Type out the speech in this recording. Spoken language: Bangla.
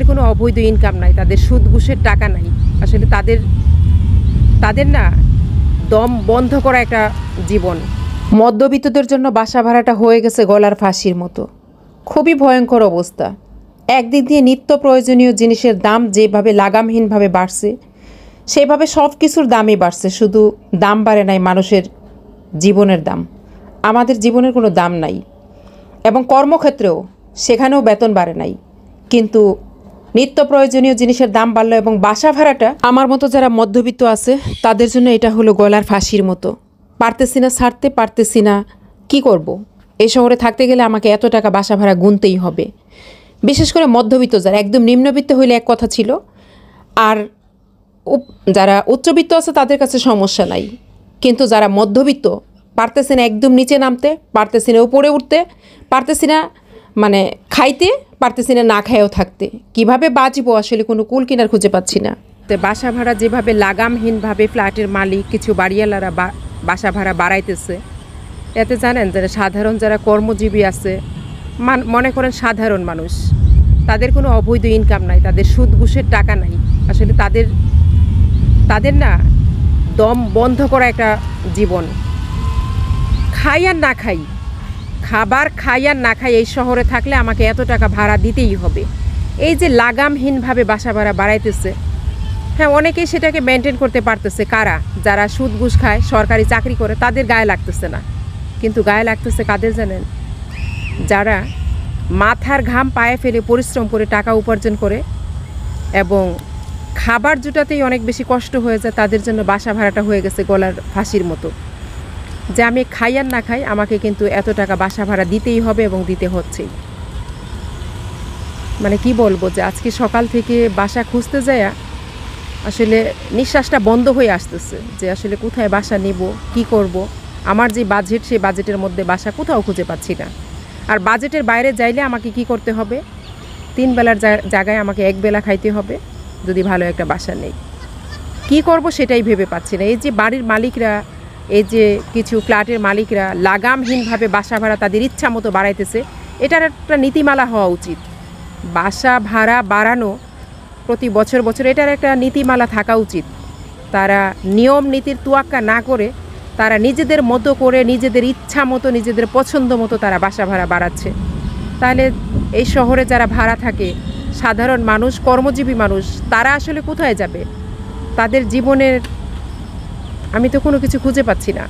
কোনো অবৈধ ইনকাম নাই, তাদের সুদ ঘুষের টাকা নাই। আসলে তাদের না দম বন্ধ করা একটা জীবন। মধ্যবিত্তদের জন্য বাসা ভাড়াটা হয়ে গেছে গলার ফাঁসির মতো। খুবই ভয়ঙ্কর অবস্থা। একদিক দিয়ে নিত্য প্রয়োজনীয় জিনিসের দাম যেভাবে লাগামহীনভাবে বাড়ছে, সেভাবে সব কিছুর দামই বাড়ছে, শুধু দাম বাড়ে নাই মানুষের জীবনের দাম। আমাদের জীবনের কোনো দাম নাই, এবং কর্মক্ষেত্রেও সেখানেও বেতন বাড়ে নাই, কিন্তু নিত্য প্রয়োজনীয় জিনিসের দাম বাড়লো। এবং বাসা ভাড়াটা আমার মতো যারা মধ্যবিত্ত আছে তাদের জন্য এটা হলো গলার ফাঁসির মতো। পারতেছি না ছাড়তে, পারতেছি না, কি করব। এই শহরে থাকতে গেলে আমাকে এত টাকা বাসা ভাড়া গুনতেই হবে। বিশেষ করে মধ্যবিত্ত যারা, একদম নিম্নবিত্ত হইলে এক কথা ছিল, আর যারা উচ্চবিত্ত আছে তাদের কাছে সমস্যা নাই, কিন্তু যারা মধ্যবিত্ত পারতেছে না একদম নিচে নামতে, পারতেছি না উপরে উঠতে, পারতেছি না মানে খাইতে, পারতেছি না না খায়ও থাকতে, কিভাবে বাঁচবো আসলে কোনো কুল কিনার খুঁজে পাচ্ছি না। তো বাসা ভাড়া যেভাবে লাগামহীনভাবে ফ্ল্যাটের মালিক, কিছু বাড়িওয়ালারা বাসা ভাড়া বাড়াইতেছে, এতে জানেন যারা সাধারণ যারা কর্মজীবী আছে, মনে করেন সাধারণ মানুষ, তাদের কোনো অবৈধ ইনকাম নাই, তাদের সুদ ঘুষের টাকা নাই। আসলে তাদের না দম বন্ধ করা একটা জীবন। খাই আর না খাই, খাবার খাই আর না খাই, এই শহরে থাকলে আমাকে এত টাকা ভাড়া দিতেই হবে। এই যে লাগামহীনভাবে বাসা ভাড়া বাড়াইতেছে, হ্যাঁ অনেকেই সেটাকে মেনটেন করতে পারতেছে। কারা? যারা সুদ ঘুষ খায়, সরকারি চাকরি করে, তাদের গায়ে লাগতেছে না। কিন্তু গায়ে লাগতেছে কাদের জানেন? যারা মাথার ঘাম পায়ে ফেলে পরিশ্রম করে টাকা উপার্জন করে এবং খাবার জুটাতেই অনেক বেশি কষ্ট হয়ে যায়, তাদের জন্য বাসা ভাড়াটা হয়ে গেছে গলার ফাঁসির মতো। যে আমি খাই আর না খাই, আমাকে কিন্তু এত টাকা বাসা ভাড়া দিতেই হবে এবং দিতে হচ্ছেই। মানে কি বলবো, যে আজকে সকাল থেকে বাসা খুঁজতে যায় আসলে নিঃশ্বাসটা বন্ধ হয়ে আসতেছে, যে আসলে কোথায় বাসা নিব, কি করব। আমার যে বাজেট, সেই বাজেটের মধ্যে বাসা কোথাও খুঁজে পাচ্ছি না। আর বাজেটের বাইরে যাইলে আমাকে কি করতে হবে? 3 বেলার জায়গায় আমাকে 1 বেলা খাইতে হবে যদি ভালো একটা বাসা নেই। কি করব সেটাই ভেবে পাচ্ছি না। এই যে বাড়ির মালিকরা, এই যে কিছু ফ্ল্যাটের মালিকরা লাগামহীনভাবে বাসা ভাড়া তাদের ইচ্ছা মতো বাড়াইতেছে, এটার একটা নীতিমালা হওয়া উচিত। বাসা ভাড়া বাড়ানো প্রতি বছর বছর, এটার একটা নীতিমালা থাকা উচিত। তারা নিয়ম নীতির তোয়াক্কা না করে, তারা নিজেদের মতো করে, নিজেদের ইচ্ছা মতো, নিজেদের পছন্দ মতো তারা বাসা ভাড়া বাড়াচ্ছে। তাহলে এই শহরে যারা ভাড়া থাকে, সাধারণ মানুষ, কর্মজীবী মানুষ, তারা আসলে কোথায় যাবে? তাদের জীবনের আমি তো কোনো কিছু খুঁজে পাচ্ছি না।